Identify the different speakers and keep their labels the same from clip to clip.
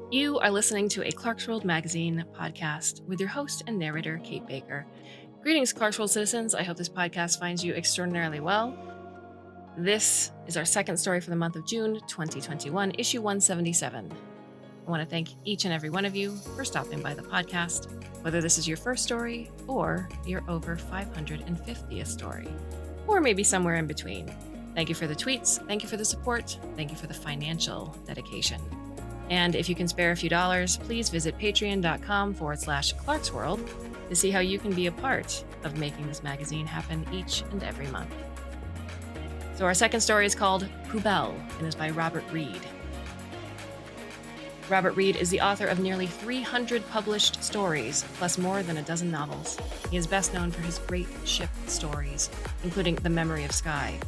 Speaker 1: You are listening to a Clarkesworld Magazine podcast with your host and narrator, Kate Baker. Greetings, Clarkesworld citizens. I hope this podcast finds you extraordinarily well. This is our second story for the month of June 2021, issue 177. I want to thank each and every one of you for stopping by the podcast, whether this is your first story or your over 550th story, or maybe somewhere in between. Thank you for the tweets. Thank you for the support. Thank you for the financial dedication. And if you can spare a few dollars, please visit patreon.com/Clarksworld to see how you can be a part of making this magazine happen each and every month. So our second story is called Poubelle and is by Robert Reed. Robert Reed is the author of nearly 300 published stories, plus more than a dozen novels. He is best known for his great ship stories, including The Memory of Sky,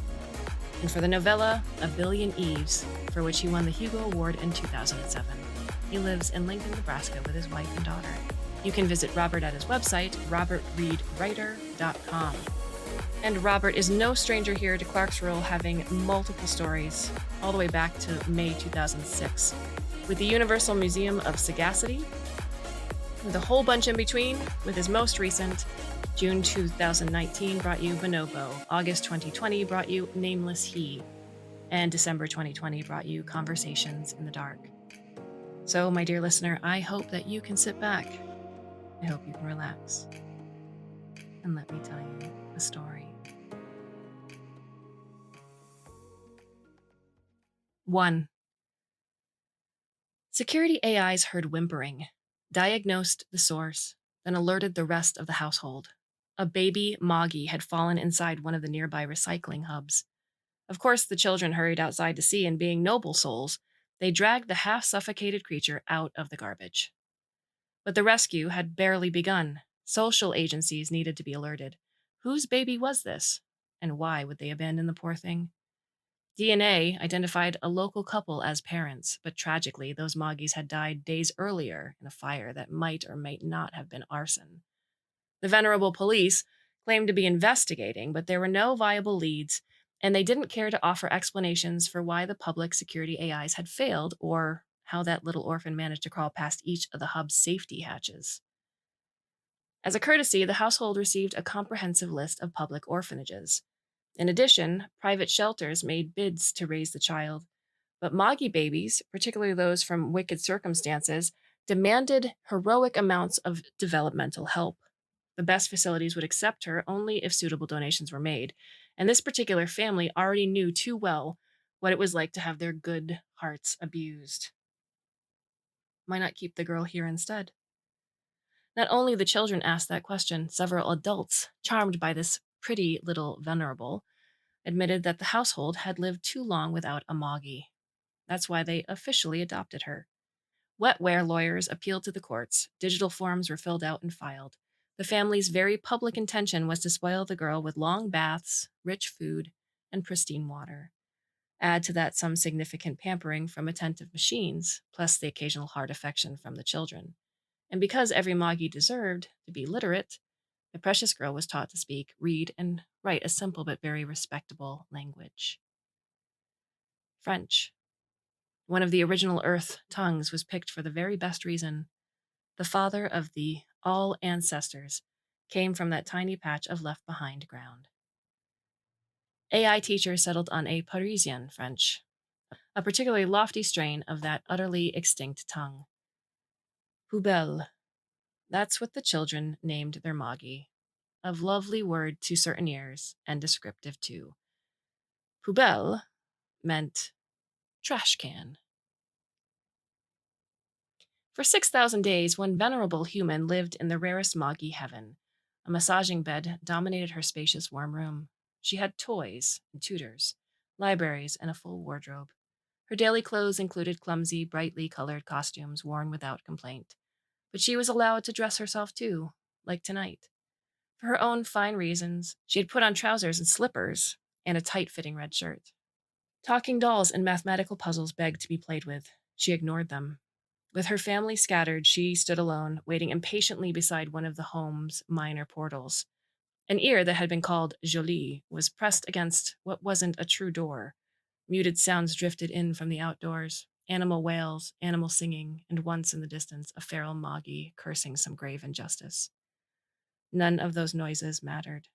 Speaker 1: and for the novella A Billion Eves, for which he won the Hugo Award in 2007. He lives in Lincoln, Nebraska with his wife and daughter. You can visit Robert at his website, robertreedwriter.com. And Robert is no stranger here to Clarksworld, having multiple stories all the way back to May 2006, with the Universal Museum of Sagacity, with a whole bunch in between, with his most recent, June 2019 brought you Bonobo, August 2020 brought you Nameless He, and December 2020 brought you Conversations in the Dark. So, my dear listener, I hope that you can sit back. I hope you can relax. And let me tell you a story. 1. Security AIs heard whimpering, diagnosed the source, then alerted the rest of the household. A baby Moggy had fallen inside one of the nearby recycling hubs. Of course, the children hurried outside to see, and being noble souls, they dragged the half-suffocated creature out of the garbage. But the rescue had barely begun. Social agencies needed to be alerted. Whose baby was this? And why would they abandon the poor thing? DNA identified a local couple as parents, but tragically, those Moggies had died days earlier in a fire that might or might not have been arson. The venerable police claimed to be investigating, but there were no viable leads, and they didn't care to offer explanations for why the public security AIs had failed or how that little orphan managed to crawl past each of the hub's safety hatches. As a courtesy, the household received a comprehensive list of public orphanages. In addition, private shelters made bids to raise the child, but Moggy babies, particularly those from wicked circumstances, demanded heroic amounts of developmental help. The best facilities would accept her only if suitable donations were made, and this particular family already knew too well what it was like to have their good hearts abused. Why not keep the girl here instead? Not only the children asked that question, several adults, charmed by this pretty little venerable, admitted that the household had lived too long without a Moggy. That's why they officially adopted her. Wetware lawyers appealed to the courts. Digital forms were filled out and filed. The family's very public intention was to spoil the girl with long baths, rich food, and pristine water. Add to that some significant pampering from attentive machines, plus the occasional hard affection from the children. And because every Moggy deserved to be literate, the precious girl was taught to speak, read, and write a simple but very respectable language. French. One of the original Earth tongues was picked for the very best reason. The father of the all ancestors came from that tiny patch of left behind ground. AI teachers settled on a Parisian French, a particularly lofty strain of that utterly extinct tongue. Poubelle. That's what the children named their Moggy. A lovely word to certain ears, and descriptive too. Poubelle meant trash can. For 6,000 days, one venerable human lived in the rarest Moggy heaven. A massaging bed dominated her spacious warm room. She had toys and tutors, libraries, and a full wardrobe. Her daily clothes included clumsy, brightly colored costumes worn without complaint. But she was allowed to dress herself too, like tonight. For her own fine reasons, she had put on trousers and slippers and a tight-fitting red shirt. Talking dolls and mathematical puzzles begged to be played with. She ignored them. With her family scattered, she stood alone, waiting impatiently beside one of the home's minor portals. An ear that had been called Jolie was pressed against what wasn't a true door. Muted sounds drifted in from the outdoors, animal wails, animal singing, and once in the distance a feral moggy cursing some grave injustice. None of those noises mattered.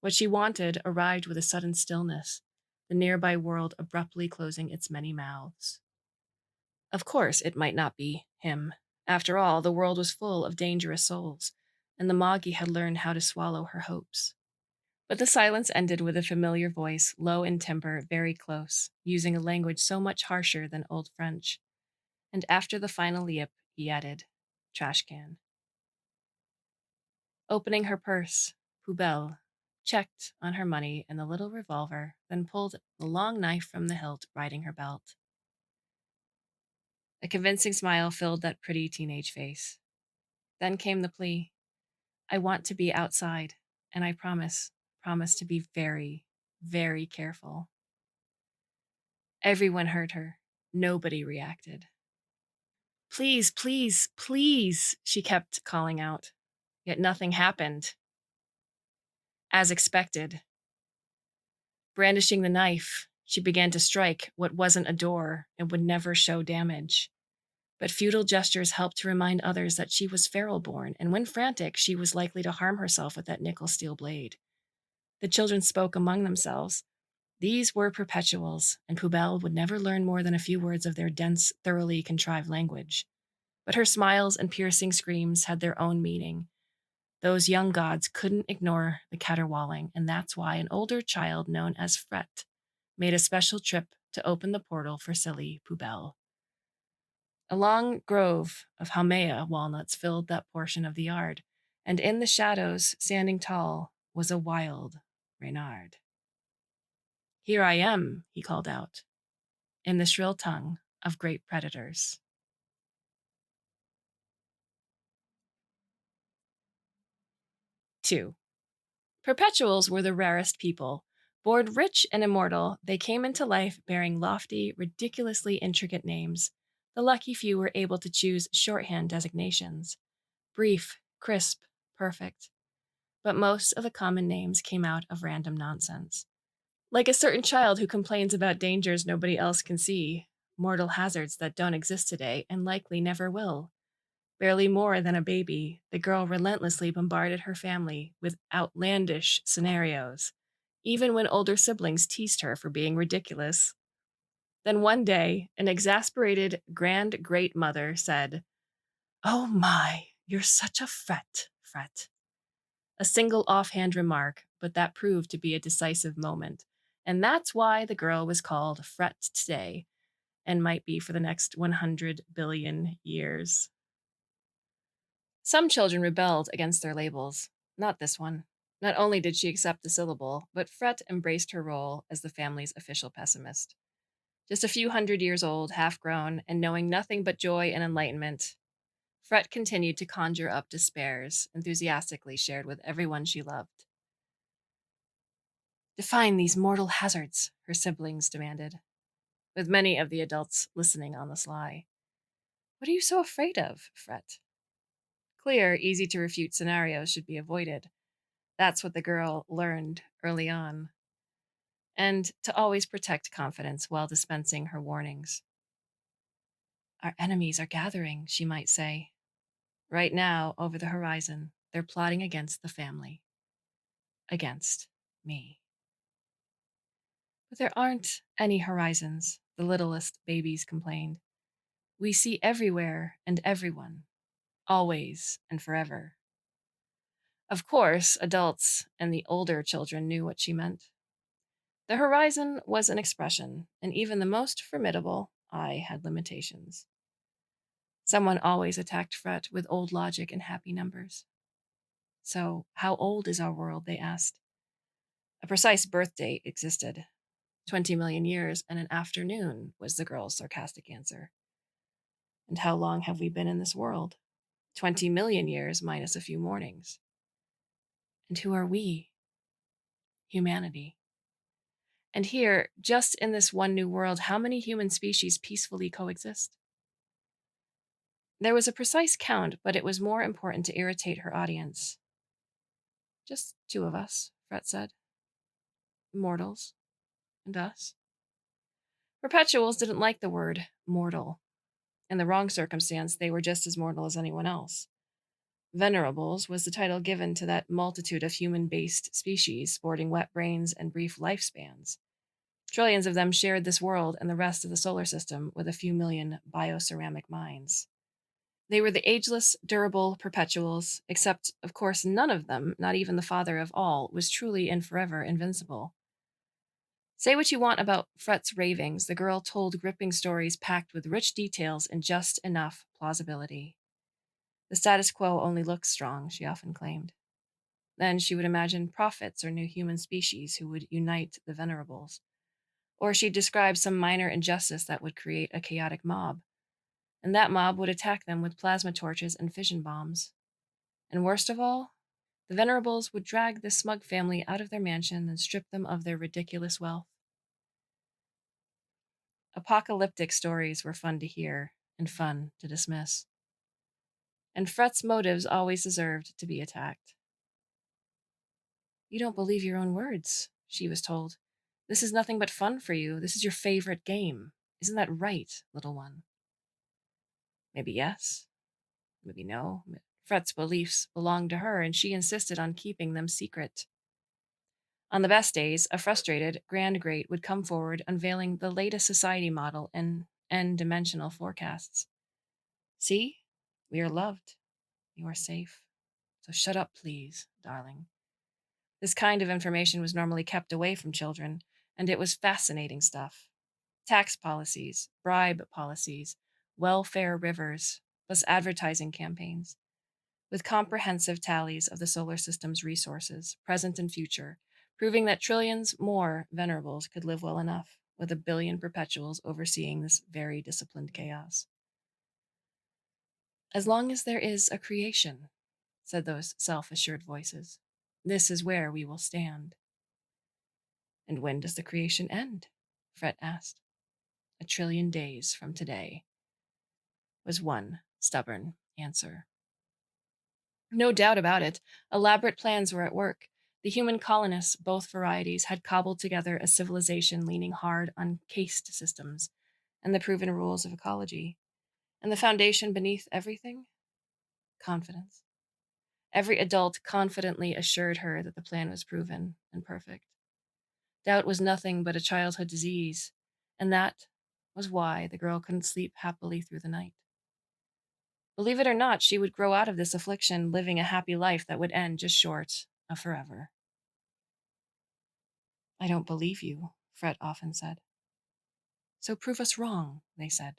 Speaker 1: What she wanted arrived with a sudden stillness, the nearby world abruptly closing its many mouths. Of course, it might not be him. After all, the world was full of dangerous souls, and the moggy had learned how to swallow her hopes. But the silence ended with a familiar voice, low in timbre, very close, using a language so much harsher than Old French. And after the final yip, he added, trash can. Opening her purse, Poubelle checked on her money and the little revolver, then pulled the long knife from the hilt, riding her belt. A convincing smile filled that pretty teenage face. Then came the plea, I want to be outside, and I promise to be very, very careful. Everyone heard her. Nobody reacted. Please, please, please, she kept calling out. Yet nothing happened. As expected. Brandishing the knife, she began to strike what wasn't a door and would never show damage. But futile gestures helped to remind others that she was feral-born, and when frantic, she was likely to harm herself with that nickel steel blade. The children spoke among themselves. These were perpetuals, and Poubelle would never learn more than a few words of their dense, thoroughly contrived language. But her smiles and piercing screams had their own meaning. Those young gods couldn't ignore the caterwauling, and that's why an older child known as Fret made a special trip to open the portal for silly Poubelle. A long grove of Haumea walnuts filled that portion of the yard, and in the shadows, standing tall, was a wild Reynard. Here I am, he called out, in the shrill tongue of great predators. 2. Perpetuals were the rarest people. Born rich and immortal, they came into life bearing lofty, ridiculously intricate names. The lucky few were able to choose shorthand designations. Brief, crisp, perfect. But most of the common names came out of random nonsense. Like a certain child who complains about dangers nobody else can see, mortal hazards that don't exist today and likely never will. Barely more than a baby, the girl relentlessly bombarded her family with outlandish scenarios, even when older siblings teased her for being ridiculous. Then one day, an exasperated grand great mother said, "Oh my, you're such a Fret." A single offhand remark, but that proved to be a decisive moment. And that's why the girl was called Fret today, and might be for the next 100 billion years. Some children rebelled against their labels. Not this one. Not only did she accept the syllable, but Fret embraced her role as the family's official pessimist. Just a few hundred years old, half grown, and knowing nothing but joy and enlightenment, Fret continued to conjure up despairs, enthusiastically shared with everyone she loved. Define these mortal hazards, her siblings demanded, with many of the adults listening on the sly. What are you so afraid of, Fret? Clear, easy to refute scenarios should be avoided. That's what the girl learned early on. And to always protect confidence while dispensing her warnings. Our enemies are gathering, she might say. Right now, over the horizon, they're plotting against the family. Against me. But there aren't any horizons, the littlest babies complained. We see everywhere and everyone, always and forever. Of course, adults and the older children knew what she meant. The horizon was an expression, and even the most formidable eye had limitations. Someone always attacked Fret with old logic and happy numbers. So, how old is our world? They asked. A precise birth date existed. 20 million years and an afternoon, was the girl's sarcastic answer. And how long have we been in this world? 20 million years minus a few mornings. And who are we? Humanity. And here, just in this one new world, how many human species peacefully coexist? There was a precise count, but it was more important to irritate her audience. Just two of us, Fret said. Mortals. And us. Perpetuals didn't like the word mortal. In the wrong circumstance, they were just as mortal as anyone else. Venerables was the title given to that multitude of human based species sporting wet brains and brief lifespans. Trillions of them shared this world and the rest of the solar system with a few million bioceramic minds. They were the ageless, durable perpetuals, except, of course, none of them, not even the father of all, was truly and forever invincible. Say what you want about Fret's ravings, the girl told gripping stories packed with rich details and just enough plausibility. The status quo only looks strong, she often claimed. Then she would imagine prophets or new human species who would unite the venerables. Or she'd describe some minor injustice that would create a chaotic mob, and that mob would attack them with plasma torches and fission bombs. And worst of all, the venerables would drag the smug family out of their mansion and strip them of their ridiculous wealth. Apocalyptic stories were fun to hear and fun to dismiss. And Fret's motives always deserved to be attacked. You don't believe your own words, she was told. This is nothing but fun for you. This is your favorite game. Isn't that right, little one? Maybe yes, maybe no. Fret's beliefs belonged to her, and she insisted on keeping them secret. On the best days, a frustrated Grand Great would come forward unveiling the latest society model and n-dimensional forecasts. See? We are loved. You are safe. So shut up, please, darling. This kind of information was normally kept away from children, and it was fascinating stuff. Tax policies, bribe policies, welfare rivers, plus advertising campaigns, with comprehensive tallies of the solar system's resources, present and future, proving that trillions more venerables could live well enough, with a billion perpetuals overseeing this very disciplined chaos. As long as there is a creation, said those self-assured voices, this is where we will stand. And when does the creation end? Fret asked. 1,000,000,000,000 days from today, was one stubborn answer. No doubt about it, elaborate plans were at work. The human colonists, both varieties, had cobbled together a civilization leaning hard on caste systems and the proven rules of ecology. And the foundation beneath everything? Confidence. Every adult confidently assured her that the plan was proven and perfect. Doubt was nothing but a childhood disease, and that was why the girl couldn't sleep happily through the night. Believe it or not, she would grow out of this affliction, living a happy life that would end just short of forever. I don't believe you, Fret often said. So prove us wrong, they said.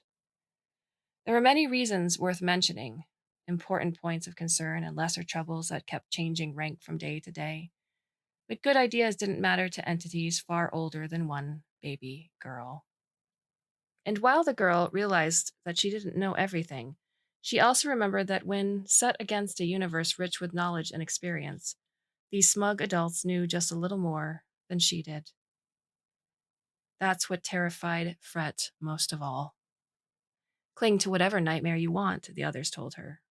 Speaker 1: There were many reasons worth mentioning, important points of concern and lesser troubles that kept changing rank from day to day. But good ideas didn't matter to entities far older than one baby girl. And while the girl realized that she didn't know everything, she also remembered that when set against a universe rich with knowledge and experience, these smug adults knew just a little more than she did. That's what terrified Fret most of all. Cling to whatever nightmare you want, the others told her,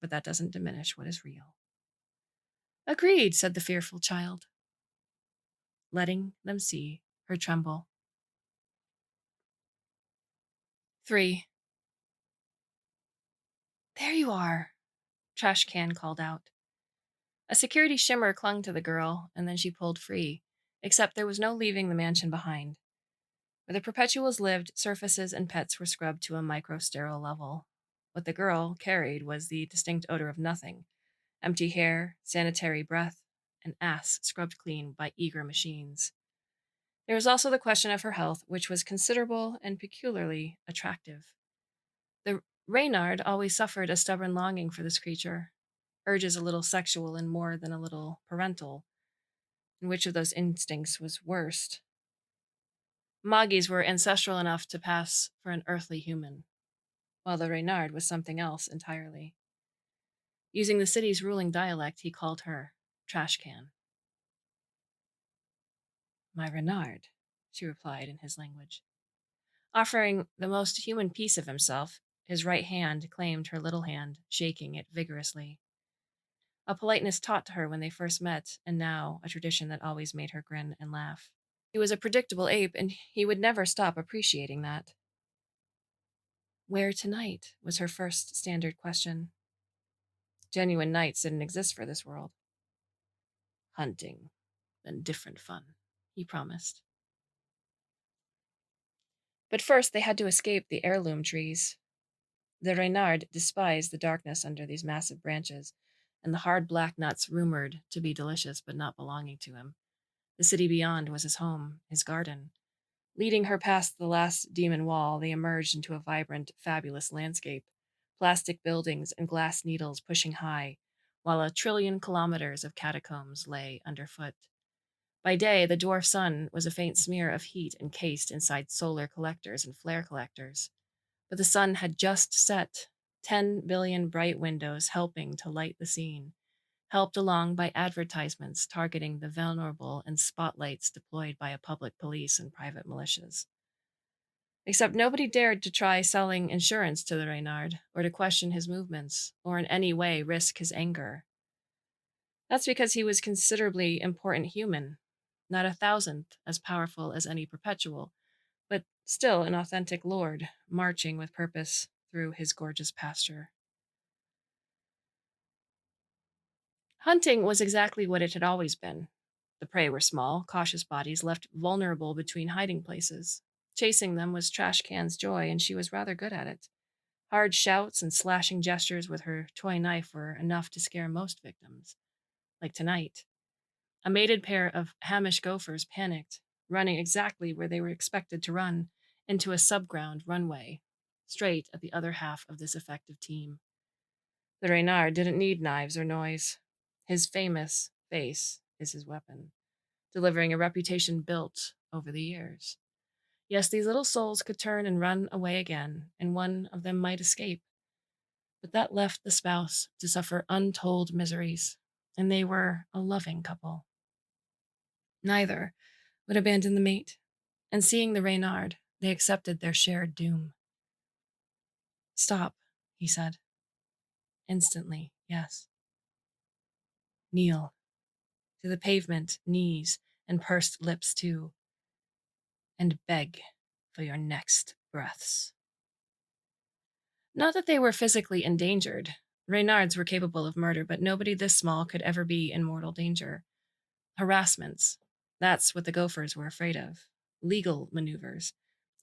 Speaker 1: but that doesn't diminish what is real. Agreed, said the fearful child, letting them see her tremble. 3. There you are, Trash Can called out. A security shimmer clung to the girl, and then she pulled free, except there was no leaving the mansion behind. Where the perpetuals lived, surfaces and pets were scrubbed to a micro-sterile level. What the girl carried was the distinct odor of nothing: empty hair, sanitary breath, and ass scrubbed clean by eager machines. There was also the question of her health, which was considerable and peculiarly attractive. The Reynard always suffered a stubborn longing for this creature, urges a little sexual and more than a little parental. And which of those instincts was worst? Moggies were ancestral enough to pass for an earthly human, while the Reynard was something else entirely. Using the city's ruling dialect, he called her Trash Can. My Renard, she replied in his language. Offering the most human piece of himself, his right hand claimed her little hand, shaking it vigorously. A politeness taught to her when they first met, and now a tradition that always made her grin and laugh. He was a predictable ape, and he would never stop appreciating that. Where tonight? Was her first standard question. Genuine nights didn't exist for this world. Hunting, then different fun, he promised. But first, they had to escape the heirloom trees. The Reynard despised the darkness under these massive branches, and the hard black nuts rumored to be delicious but not belonging to him. The city beyond was his home, his garden. Leading her past the last demon wall, they emerged into a vibrant, fabulous landscape, plastic buildings and glass needles pushing high, while a trillion kilometers of catacombs lay underfoot. By day, the dwarf sun was a faint smear of heat encased inside solar collectors and flare collectors. But the sun had just set, 10 billion bright windows helping to light the scene, helped along by advertisements targeting the vulnerable and spotlights deployed by a public police and private militias. Except nobody dared to try selling insurance to the Reynard, or to question his movements, or in any way risk his anger. That's because he was considerably important human, not a thousandth as powerful as any perpetual, but still an authentic lord, marching with purpose through his gorgeous pasture. Hunting was exactly what it had always been. The prey were small, cautious bodies left vulnerable between hiding places. Chasing them was Trash Can's joy, and she was rather good at it. Hard shouts and slashing gestures with her toy knife were enough to scare most victims. Like tonight. A mated pair of Hamish gophers panicked, running exactly where they were expected to run, into a subground runway, straight at the other half of this effective team. The Reynard didn't need knives or noise. His famous face is his weapon, delivering a reputation built over the years. Yes, these little souls could turn and run away again, and one of them might escape. But that left the spouse to suffer untold miseries, and they were a loving couple. Neither would abandon the mate, and seeing the Reynard, they accepted their shared doom. Stop, he said. Instantly, yes. Kneel. To the pavement, knees, and pursed lips too, and beg for your next breaths. Not that they were physically endangered. Reynards were capable of murder, but nobody this small could ever be in mortal danger. Harassments. That's what the gophers were afraid of. Legal maneuvers.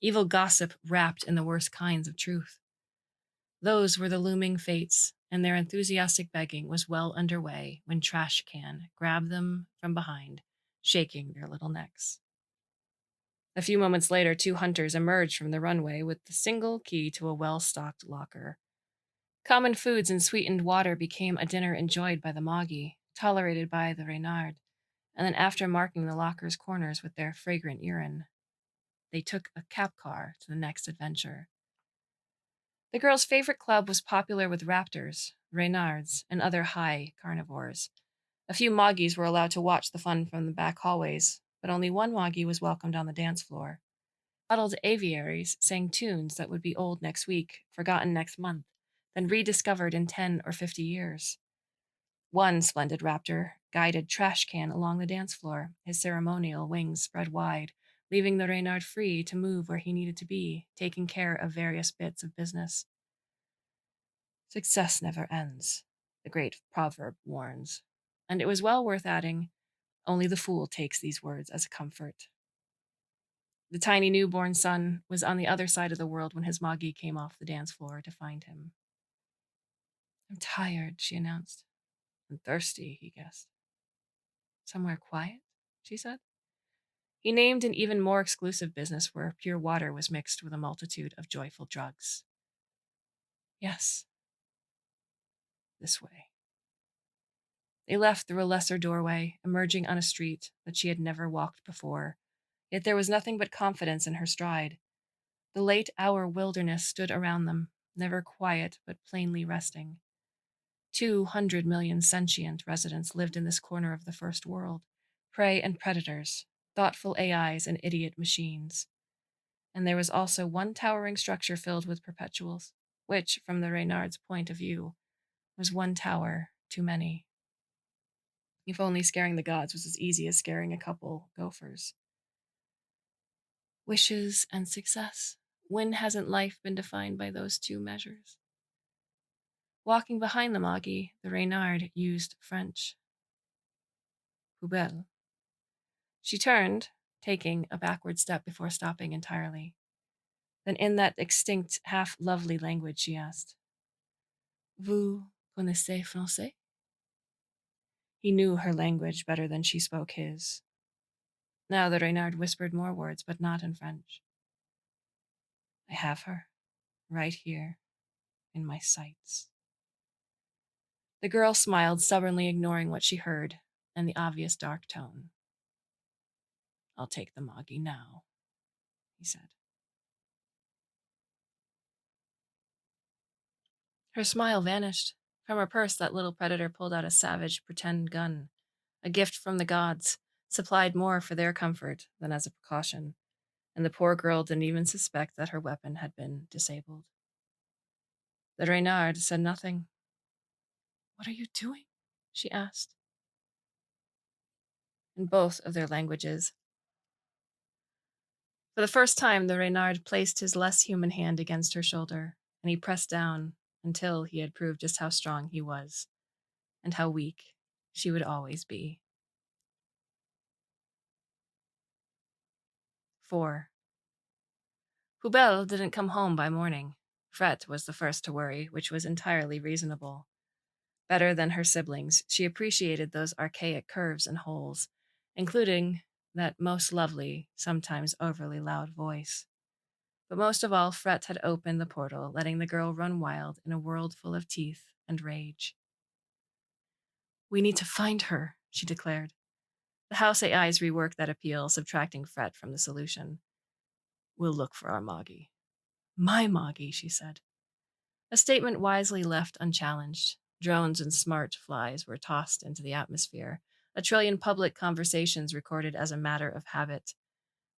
Speaker 1: Evil gossip wrapped in the worst kinds of truth. Those were the looming fates, and their enthusiastic begging was well underway when Trash Can grabbed them from behind, shaking their little necks. A few moments later, two hunters emerged from the runway with the single key to a well-stocked locker. Common foods and sweetened water became a dinner enjoyed by the Moggy, tolerated by the Reynard, and then after marking the locker's corners with their fragrant urine, they took a cap car to the next adventure. The girl's favorite club was popular with raptors, Reynards, and other high carnivores. A few Moggies were allowed to watch the fun from the back hallways, but only one Moggy was welcomed on the dance floor. Bottled aviaries sang tunes that would be old next week, forgotten next month, then rediscovered in 10 or 50 years. One splendid raptor guided Trash Can along the dance floor, his ceremonial wings spread wide, leaving the Reynard free to move where he needed to be, taking care of various bits of business. Success never ends, the great proverb warns, and it was well worth adding, only the fool takes these words as a comfort. The tiny newborn son was on the other side of the world when his Moggy came off the dance floor to find him. I'm tired, she announced. And thirsty, he guessed. Somewhere quiet, she said. He named an even more exclusive business where pure water was mixed with a multitude of joyful drugs. Yes, this way. They left through a lesser doorway, emerging on a street that she had never walked before, yet there was nothing but confidence in her stride. The late hour wilderness stood around them, never quiet but plainly resting. 200 million sentient residents lived in this corner of the first world, prey and predators, thoughtful AIs and idiot machines. And there was also one towering structure filled with perpetuals, which, from the Reynard's point of view, was one tower too many. If only scaring the gods was as easy as scaring a couple gophers. Wishes and success. When hasn't life been defined by those two measures? Walking behind the Moggy, the Reynard used French. Poubelle. She turned, taking a backward step before stopping entirely. Then, in that extinct, half lovely language, she asked, Vous connaissez français? He knew her language better than she spoke his. Now the Reynard whispered more words, but not in French. I have her, right here, in my sights. The girl smiled, stubbornly ignoring what she heard and the obvious dark tone. I'll take the Moggy now, he said. Her smile vanished. From her purse, that little predator pulled out a savage pretend gun, a gift from the gods, supplied more for their comfort than as a precaution, and the poor girl didn't even suspect that her weapon had been disabled. The Reynard said nothing. What are you doing? She asked. In both of their languages. For the first time, the Reynard placed his less human hand against her shoulder, and he pressed down until he had proved just how strong he was, and how weak she would always be. 4. Poubelle didn't come home by morning. Fret was the first to worry, which was entirely reasonable. Better than her siblings, she appreciated those archaic curves and holes, including that most lovely, sometimes overly loud voice. But most of all, Fret had opened the portal, letting the girl run wild in a world full of teeth and rage. We need to find her, she declared. The house AIs reworked that appeal, subtracting Fret from the solution. We'll look for our Moggy. My Moggy, she said. A statement wisely left unchallenged. Drones and smart flies were tossed into the atmosphere. A trillion public conversations recorded as a matter of habit.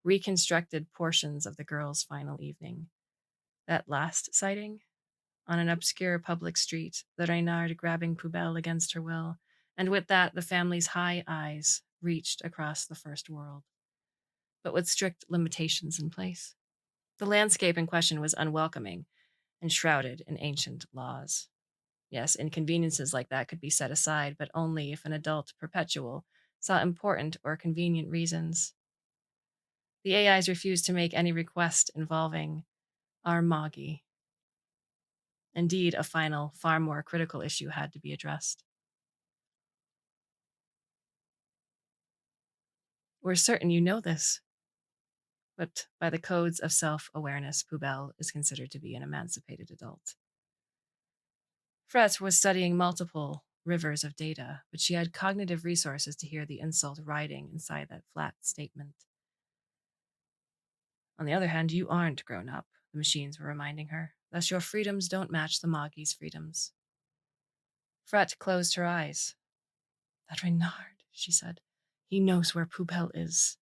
Speaker 1: Reconstructed portions of the girl's final evening. That last sighting? On an obscure public street, the Reynard grabbing Poubelle against her will, and with that the family's high eyes reached across the first world, but with strict limitations in place. The landscape in question was unwelcoming and shrouded in ancient laws. Yes, inconveniences like that could be set aside, but only if an adult perpetual saw important or convenient reasons. The AIs refused to make any request involving our Moggy. Indeed, a final, far more critical issue had to be addressed. We're certain you know this, but by the codes of self-awareness, Poubelle is considered to be an emancipated adult. Fret was studying multiple rivers of data, but she had cognitive resources to hear the insult riding inside that flat statement. On the other hand, you aren't grown up, the machines were reminding her. Thus your freedoms don't match the Moggy's freedoms. Fret closed her eyes. That Reynard, she said. He knows where Poubelle is.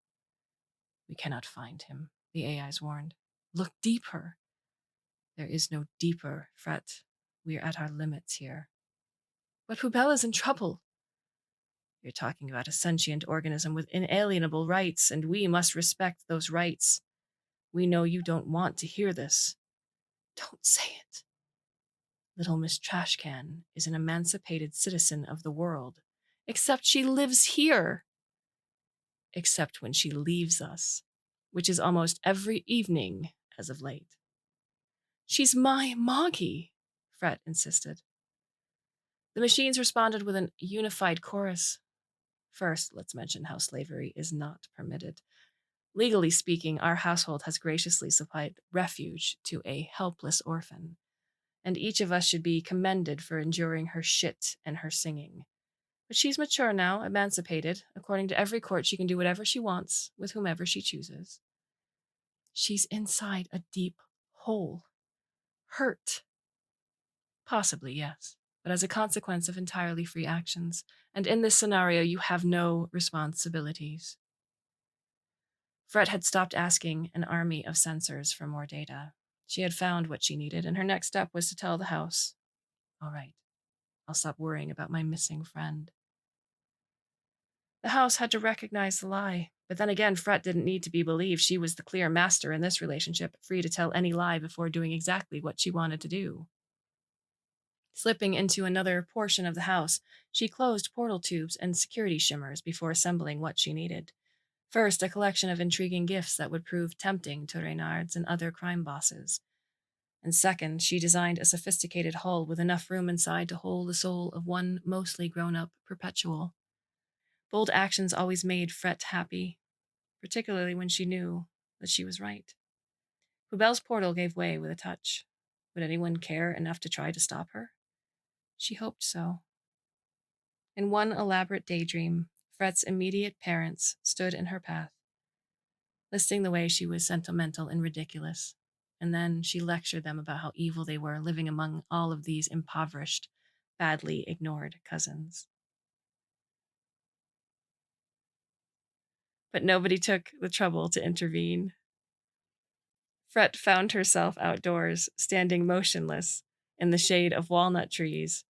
Speaker 1: We cannot find him, the AIs warned. Look deeper. There is no deeper, Fret. We are at our limits here. But Poubelle is in trouble. You're talking about a sentient organism with inalienable rights, and we must respect those rights. We know you don't want to hear this. Don't say it. Little Miss Trashcan is an emancipated citizen of the world, except she lives here. Except when she leaves us, which is almost every evening as of late. She's my Moggy, Fret insisted. The machines responded with an unified chorus. First, let's mention how slavery is not permitted. Legally speaking, our household has graciously supplied refuge to a helpless orphan, and each of us should be commended for enduring her shit and her singing. But she's mature now, emancipated. According to every court, she can do whatever she wants with whomever she chooses. She's inside a deep hole. Hurt. Possibly, yes, but as a consequence of entirely free actions. And in this scenario, you have no responsibilities. Fret had stopped asking an army of sensors for more data. She had found what she needed, and her next step was to tell the house, all right, I'll stop worrying about my missing friend. The house had to recognize the lie. But then again, Fret didn't need to be believed. She was the clear master in this relationship, free to tell any lie before doing exactly what she wanted to do. Slipping into another portion of the house, she closed portal tubes and security shimmers before assembling what she needed. First, a collection of intriguing gifts that would prove tempting to Reynards and other crime bosses. And second, she designed a sophisticated hull with enough room inside to hold the soul of one mostly grown up perpetual. Bold actions always made Fret happy, particularly when she knew that she was right. Poubelle's portal gave way with a touch. Would anyone care enough to try to stop her? She hoped so. In one elaborate daydream, Fret's immediate parents stood in her path, listing the way she was sentimental and ridiculous. And then she lectured them about how evil they were living among all of these impoverished, badly ignored cousins. But nobody took the trouble to intervene. Fret found herself outdoors, standing motionless in the shade of walnut trees,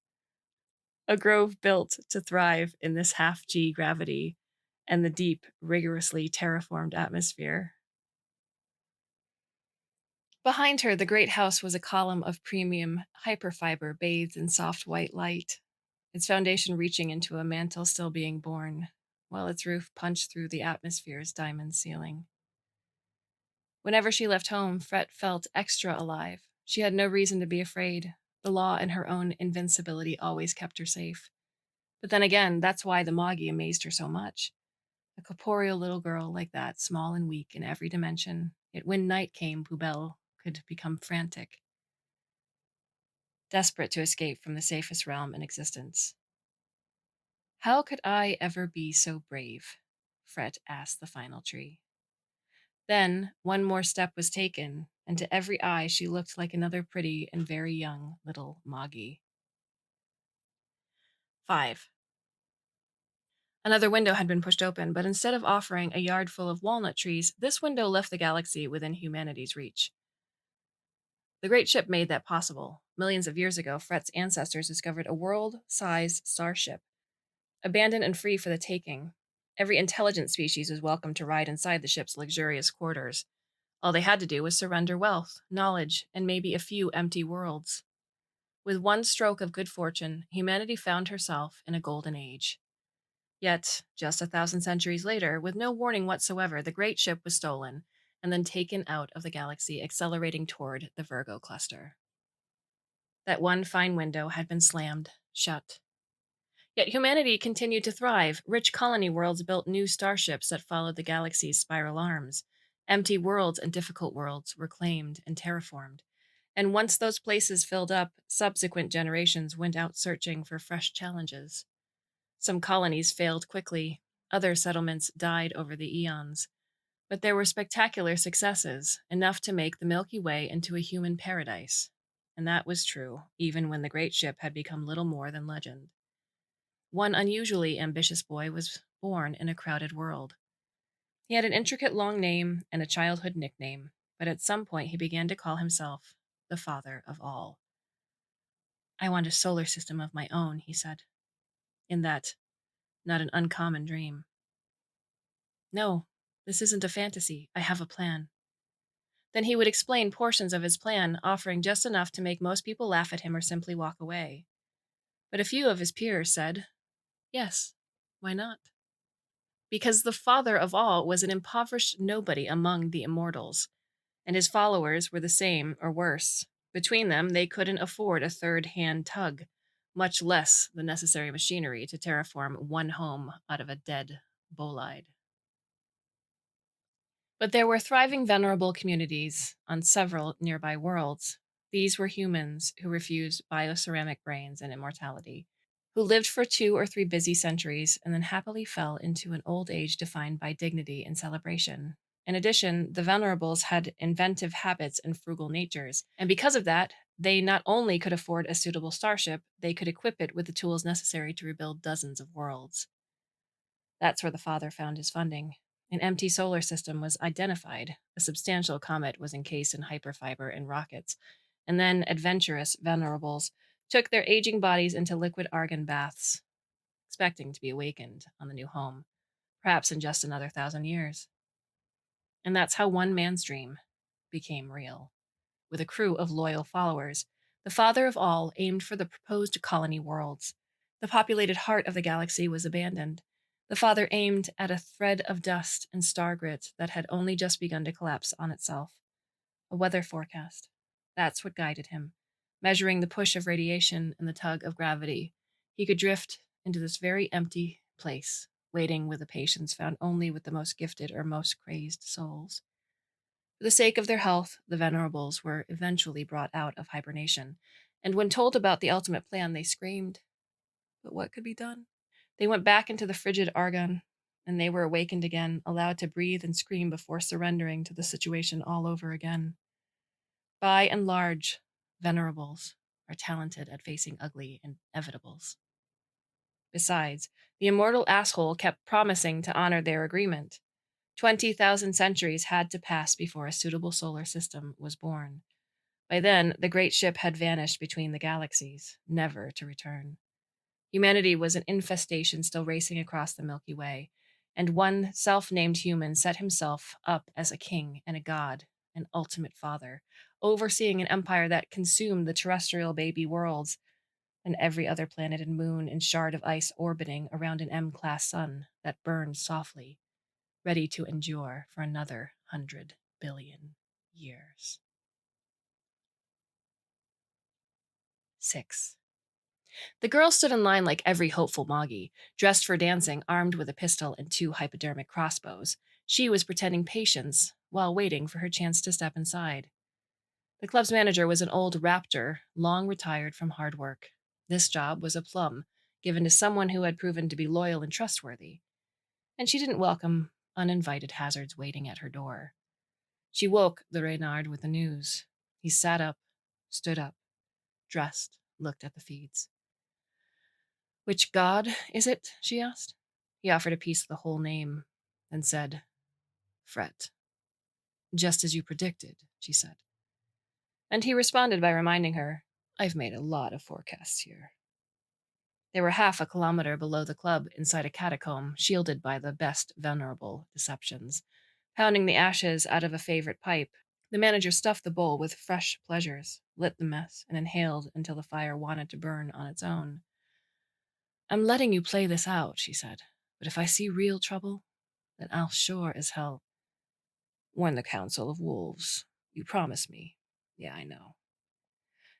Speaker 1: a grove built to thrive in this half-G gravity and the deep, rigorously terraformed atmosphere. Behind her, the great house was a column of premium hyperfiber bathed in soft white light, its foundation reaching into a mantle still being born, while its roof punched through the atmosphere's diamond ceiling. Whenever she left home, Fret felt extra alive. She had no reason to be afraid. The law and her own invincibility always kept her safe. But then again, that's why the Moggy amazed her so much. A corporeal little girl like that, small and weak in every dimension, yet when night came, Poubelle could become frantic, desperate to escape from the safest realm in existence. How could I ever be so brave? Fret asked the final tree. Then one more step was taken, and to every eye she looked like another pretty and very young little Moggy. 5. Another window had been pushed open, but instead of offering a yard full of walnut trees, this window left the galaxy within humanity's reach. The great ship made that possible. Millions of years ago, Fret's ancestors discovered a world-sized starship, abandoned and free for the taking. Every intelligent species was welcome to ride inside the ship's luxurious quarters. All they had to do was surrender wealth, knowledge, and maybe a few empty worlds. With one stroke of good fortune, humanity found herself in a golden age. Yet, just 1,000 centuries later, with no warning whatsoever, the great ship was stolen and then taken out of the galaxy, accelerating toward the Virgo cluster. That one fine window had been slammed shut. Yet humanity continued to thrive. Rich colony worlds built new starships that followed the galaxy's spiral arms. Empty worlds and difficult worlds were claimed and terraformed. And once those places filled up, subsequent generations went out searching for fresh challenges. Some colonies failed quickly, other settlements died over the eons. But there were spectacular successes, enough to make the Milky Way into a human paradise. And that was true, even when the great ship had become little more than legend. One unusually ambitious boy was born in a crowded world. He had an intricate long name and a childhood nickname, but at some point he began to call himself the father of all. I want a solar system of my own, he said. In that, not an uncommon dream. No, this isn't a fantasy. I have a plan. Then he would explain portions of his plan, offering just enough to make most people laugh at him or simply walk away. But a few of his peers said, yes, why not? Because the father of all was an impoverished nobody among the immortals, and his followers were the same or worse. Between them, they couldn't afford a third-hand tug, much less the necessary machinery to terraform one home out of a dead bolide. But there were thriving venerable communities on several nearby worlds. These were humans who refused bioceramic brains and immortality, who lived for 2 or 3 busy centuries and then happily fell into an old age defined by dignity and celebration. In addition, the venerables had inventive habits and frugal natures, and because of that, they not only could afford a suitable starship, they could equip it with the tools necessary to rebuild dozens of worlds. That's where the father found his funding. An empty solar system was identified, a substantial comet was encased in hyperfiber and rockets, and then adventurous venerables took their aging bodies into liquid argon baths, expecting to be awakened on the new home. perhaps in just another 1,000 years. And that's how one man's dream became real. With a crew of loyal followers, the father of all aimed for the proposed colony worlds. The populated heart of the galaxy was abandoned. The father aimed at a thread of dust and star grit that had only just begun to collapse on itself. A weather forecast. That's what guided him. Measuring the push of radiation and the tug of gravity, he could drift into this very empty place, waiting with a patience found only with the most gifted or most crazed souls. For the sake of their health, the Venerables were eventually brought out of hibernation, and when told about the ultimate plan, they screamed. But what could be done? They went back into the frigid Argon, and they were awakened again, allowed to breathe and scream before surrendering to the situation all over again. By and large, Venerables are talented at facing ugly inevitables. Besides, the immortal asshole kept promising to honor their agreement. 20,000 centuries had to pass before a suitable solar system was born. By then, the great ship had vanished between the galaxies, never to return. Humanity was an infestation still racing across the Milky Way, and one self named human set himself up as a king and a god, an ultimate father, overseeing an empire that consumed the terrestrial baby worlds and every other planet and moon and shard of ice orbiting around an M class sun that burned softly, ready to endure for another 100 billion years. 6. The girl stood in line like every hopeful Moggy, dressed for dancing, armed with a pistol and 2 hypodermic crossbows. She was pretending patience while waiting for her chance to step inside. The club's manager was an old raptor, long retired from hard work. This job was a plum, given to someone who had proven to be loyal and trustworthy. And she didn't welcome uninvited hazards waiting at her door. She woke the Reynard with the news. He sat up, stood up, dressed, looked at the feeds. Which god is it? She asked. He offered a piece of the whole name, then said, Fret. Just as you predicted, she said. And he responded by reminding her, I've made a lot of forecasts here. They were half a kilometer below the club inside a catacomb, shielded by the best venerable deceptions. Pounding the ashes out of a favorite pipe, the manager stuffed the bowl with fresh pleasures, lit the mess, and inhaled until the fire wanted to burn on its own. I'm letting you play this out, she said, but if I see real trouble, then I'll sure as hell warn the Council of Wolves. You promised me. Yeah, I know.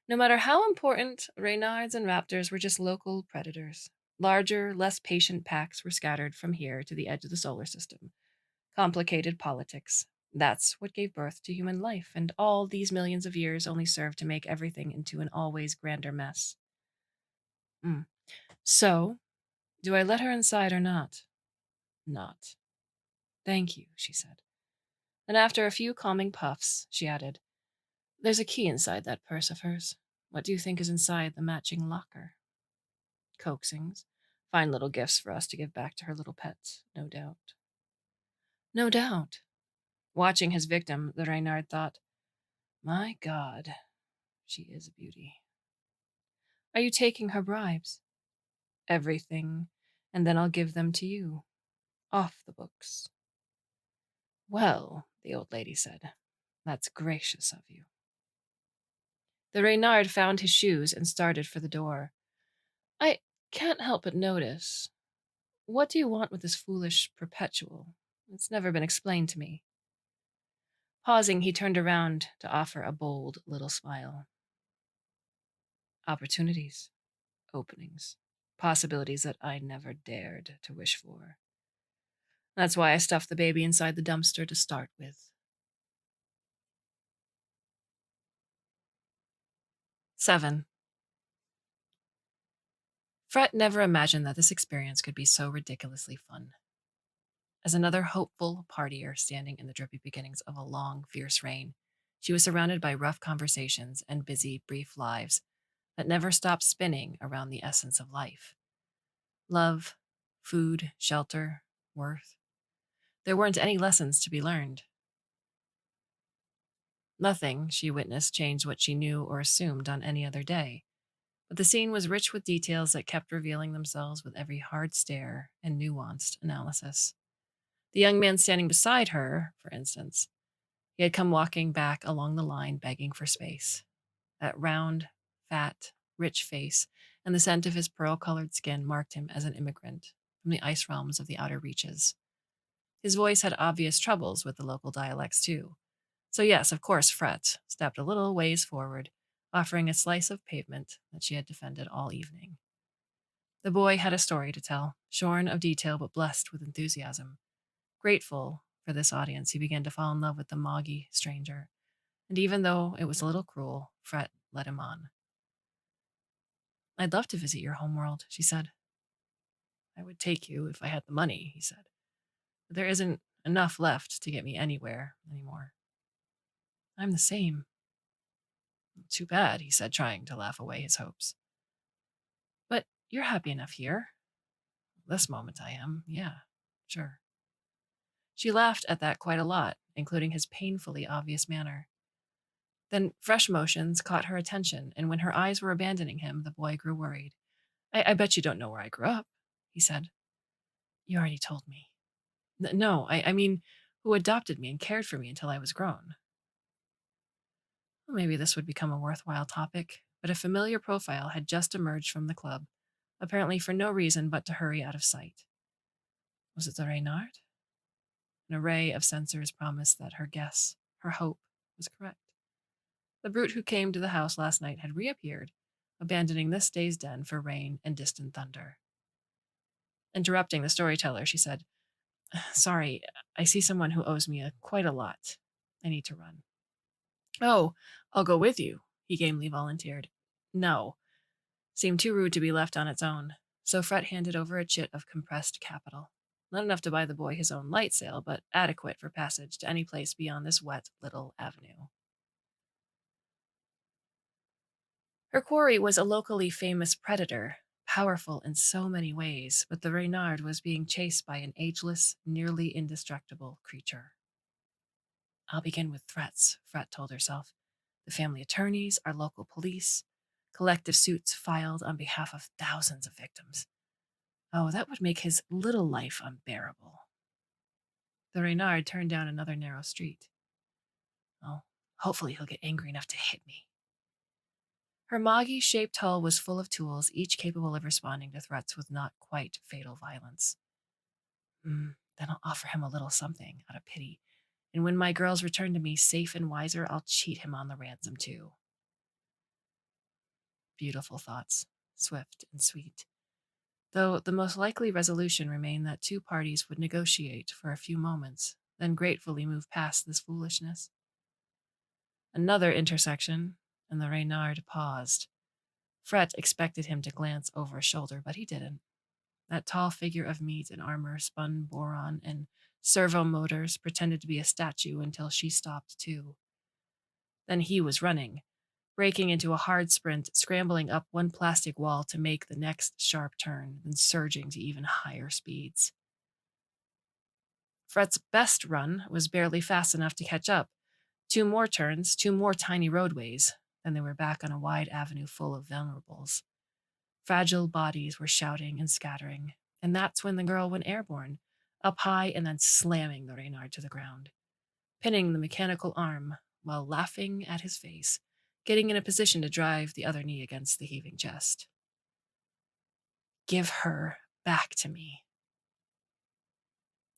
Speaker 1: No matter how important, Reynards and Raptors were just local predators. Larger, less patient packs were scattered from here to the edge of the solar system. Complicated politics. That's what gave birth to human life, and all these millions of years only served to make everything into an always grander mess. So, do I let her inside or not? Not. Thank you, she said. And after a few calming puffs, she added, There's a key inside that purse of hers. What do you think is inside the matching locker? Coaxings. Fine little gifts for us to give back to her little pets, no doubt. No doubt. Watching his victim, the Reynard thought, My God, she is a beauty. Are you taking her bribes? Everything, and then I'll give them to you. Off the books. Well, the old lady said, that's gracious of you. The Reynard found his shoes and started for the door. I can't help but notice. What do you want with this foolish perpetual? It's never been explained to me. Pausing, he turned around to offer a bold little smile. Opportunities, openings, possibilities that I never dared to wish for. That's why I stuffed the baby inside the dumpster to start with. 7. Fret never imagined that this experience could be so ridiculously fun. As another hopeful partier standing in the drippy beginnings of a long, fierce rain, she was surrounded by rough conversations and busy, brief lives that never stopped spinning around the essence of life. Love, food, shelter, worth. There weren't any lessons to be learned. Nothing, she witnessed, changed what she knew or assumed on any other day. But the scene was rich with details that kept revealing themselves with every hard stare and nuanced analysis. The young man standing beside her, for instance, he had come walking back along the line begging for space. That round, fat, rich face and the scent of his pearl colored skin marked him as an immigrant from the ice realms of the outer reaches. His voice had obvious troubles with the local dialects, too. So, yes, of course, Fret stepped a little ways forward, offering a slice of pavement that she had defended all evening. The boy had a story to tell, shorn of detail but blessed with enthusiasm. Grateful for this audience, he began to fall in love with the moggy stranger, and even though it was a little cruel, Fret led him on. "I'd love to visit your homeworld," she said. "I would take you if I had the money," he said. "But there isn't enough left to get me anywhere anymore." "I'm the same." "Too bad," he said, trying to laugh away his hopes. "But you're happy enough here." "This moment I am, yeah, sure." She laughed at that quite a lot, including his painfully obvious manner. Then fresh motions caught her attention, and when her eyes were abandoning him, the boy grew worried. I bet you don't know where I grew up," he said. "You already told me." No, I mean, who adopted me and cared for me until I was grown." Well, maybe this would become a worthwhile topic, but a familiar profile had just emerged from the club, apparently for no reason but to hurry out of sight. Was it the Reynard? An array of sensors promised that her guess, her hope, was correct. The brute who came to the house last night had reappeared, abandoning this day's den for rain and distant thunder. Interrupting the storyteller, she said, "Sorry, I see someone who owes me quite a lot. I need to run." "Oh, I'll go with you," he gamely volunteered. "No." Seemed too rude to be left on its own, so Fret handed over a chit of compressed capital. Not enough to buy the boy his own light sail, but adequate for passage to any place beyond this wet little avenue. Her quarry was a locally famous predator, powerful in so many ways, but the Reynard was being chased by an ageless, nearly indestructible creature. "I'll begin with threats," Fret told herself. "The family attorneys, our local police, collective suits filed on behalf of thousands of victims. Oh, that would make his little life unbearable." The Reynard turned down another narrow street. "Oh, hopefully he'll get angry enough to hit me." Her moggy-shaped hull was full of tools, each capable of responding to threats with not quite fatal violence. Then I'll offer him a little something out of pity, and when my girls return to me safe and wiser, I'll cheat him on the ransom too. Beautiful thoughts, swift and sweet. Though the most likely resolution remained that two parties would negotiate for a few moments, then gratefully move past this foolishness. Another intersection, and the Reynard paused. Fret expected him to glance over a shoulder, but he didn't. That tall figure of meat and armor spun boron and servo motors pretended to be a statue until she stopped too. Then he was running, breaking into a hard sprint, scrambling up one plastic wall to make the next sharp turn, then surging to even higher speeds. Fret's best run was barely fast enough to catch up. Two more turns, two more tiny roadways, then they were back on a wide avenue full of vulnerables. Fragile bodies were shouting and scattering, and that's when the girl went airborne, up high and then slamming the Reynard to the ground, pinning the mechanical arm while laughing at his face, getting in a position to drive the other knee against the heaving chest. "Give her back to me."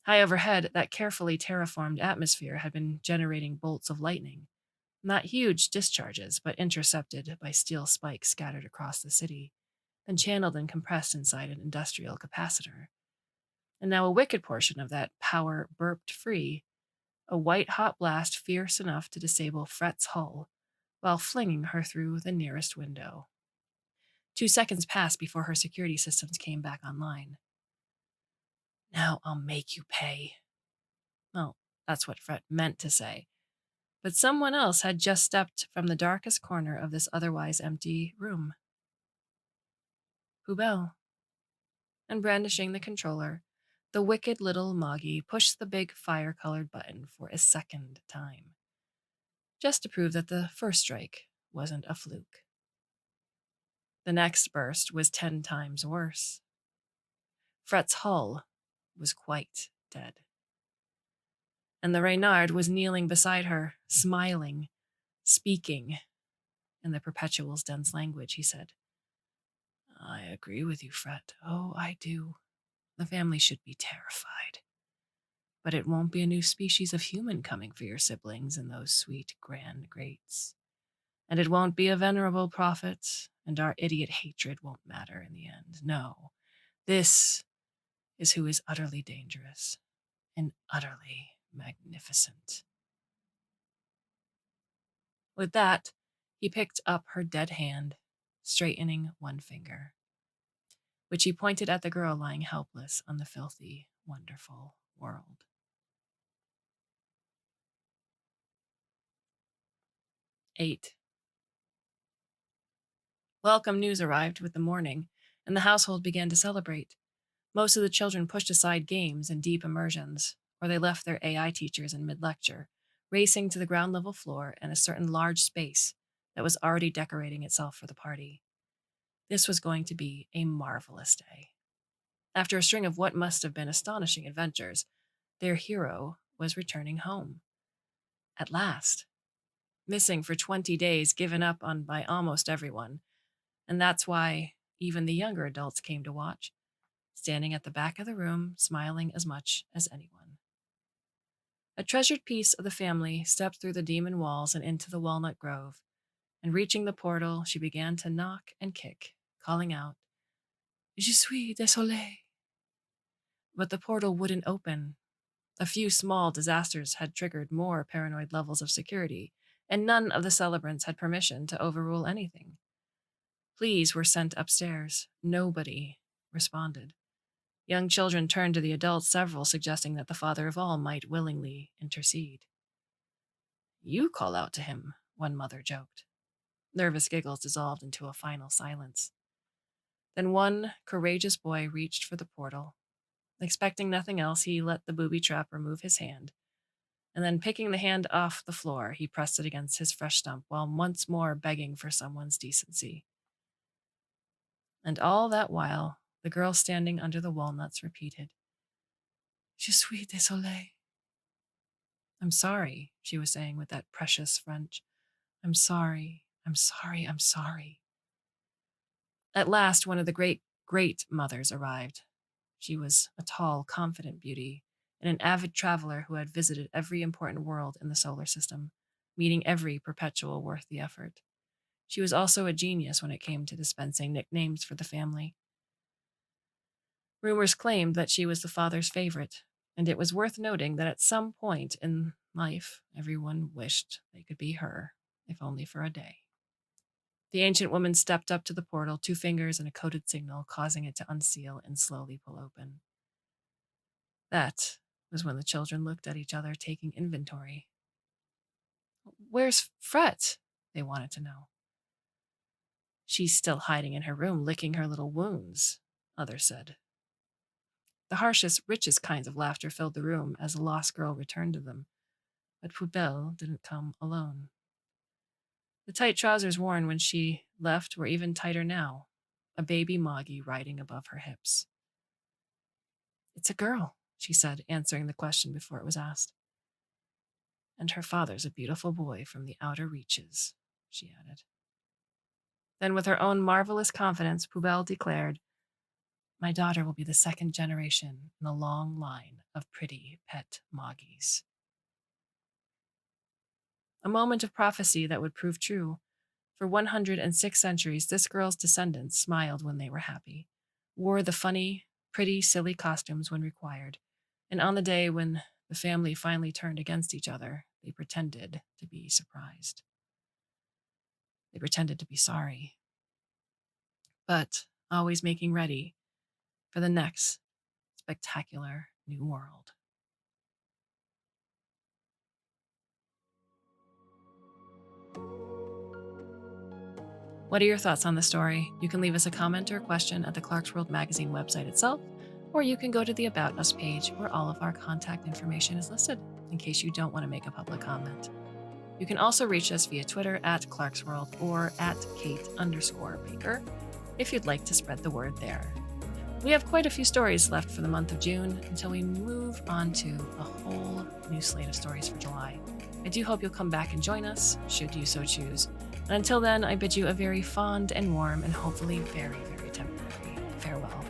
Speaker 1: High overhead, that carefully terraformed atmosphere had been generating bolts of lightning. Not huge discharges, but intercepted by steel spikes scattered across the city, then channeled and compressed inside an industrial capacitor. And now a wicked portion of that power burped free, a white hot blast fierce enough to disable Fret's hull, while flinging her through the nearest window. 2 seconds passed before her security systems came back online. "Now I'll make you pay." Well, that's what Fret meant to say. But someone else had just stepped from the darkest corner of this otherwise empty room. Poubelle. And brandishing the controller, the wicked little Moggy pushed the big fire-colored button for a second time, just to prove that the first strike wasn't a fluke. The next burst was 10 times worse. Fret's hull was quite dead. and the Reynard was kneeling beside her, smiling, speaking in the Perpetual's dense language. He said, "I agree with you, Fret. Oh, I do. The family should be terrified. But it won't be a new species of human coming for your siblings and those sweet grand greats. And it won't be a venerable prophet, and our idiot hatred won't matter in the end. No, this is who is utterly dangerous and utterly magnificent." With that, he picked up her dead hand, straightening one finger, which he pointed at the girl lying helpless on the filthy, wonderful world. 8. Welcome news arrived with the morning, and the household began to celebrate. Most of the children pushed aside games and deep immersions, or they left their AI teachers in mid-lecture, racing to the ground level floor and a certain large space that was already decorating itself for the party. This was going to be a marvelous day. After a string of what must have been astonishing adventures, their hero was returning home. At last. Missing for 20 days, given up on by almost everyone. And that's why even the younger adults came to watch, standing at the back of the room, smiling as much as anyone. A treasured piece of the family stepped through the demon walls and into the walnut grove, and reaching the portal, she began to knock and kick, calling out, "Je suis désolée." But the portal wouldn't open. A few small disasters had triggered more paranoid levels of security, and none of the celebrants had permission to overrule anything. Pleas were sent upstairs. Nobody responded. Young children turned to the adults, several suggesting that the father of all might willingly intercede. "You call out to him," one mother joked. Nervous giggles dissolved into a final silence. Then one courageous boy reached for the portal. Expecting nothing else, he let the booby trap remove his hand, and then picking the hand off the floor, he pressed it against his fresh stump while once more begging for someone's decency. And all that while, the girl standing under the walnuts repeated, "Je suis désolée." "I'm sorry," she was saying with that precious French. "I'm sorry, I'm sorry, I'm sorry." At last, one of the great mothers arrived. She was a tall, confident beauty, and an avid traveler who had visited every important world in the solar system, meeting every perpetual worth the effort. She was also a genius when it came to dispensing nicknames for the family. Rumors claimed that she was the father's favorite, and it was worth noting that at some point in life, everyone wished they could be her, if only for a day. The ancient woman stepped up to the portal, 2 fingers and a coded signal, causing it to unseal and slowly pull open. That was when the children looked at each other, taking inventory. "Where's Fret?" they wanted to know. "She's still hiding in her room, licking her little wounds," others said. The harshest, richest kinds of laughter filled the room as the lost girl returned to them, but Poubelle didn't come alone. The tight trousers worn when she left were even tighter now, a baby Moggy riding above her hips. "It's a girl," she said, answering the question before it was asked. "And her father's a beautiful boy from the outer reaches," she added. Then, with her own marvelous confidence, Poubelle declared, "My daughter will be the second generation in a long line of pretty pet Moggies." A moment of prophecy that would prove true. For 106 centuries, this girl's descendants smiled when they were happy, wore the funny, pretty, silly costumes when required, and on the day when the family finally turned against each other, they pretended to be surprised. They pretended to be sorry, but always making ready for the next spectacular new world. What are your thoughts on the story? You can leave us a comment or a question at the Clarkesworld Magazine website itself, or you can go to the About Us page where all of our contact information is listed, in case you don't want to make a public comment. You can also reach us via Twitter at Clarkesworld or at Kate_Baker if you'd like to spread the word there. We have quite a few stories left for the month of June until we move on to a whole new slate of stories for July. I do hope you'll come back and join us, should you so choose. And until then, I bid you a very fond and warm and hopefully very, very temporary farewell.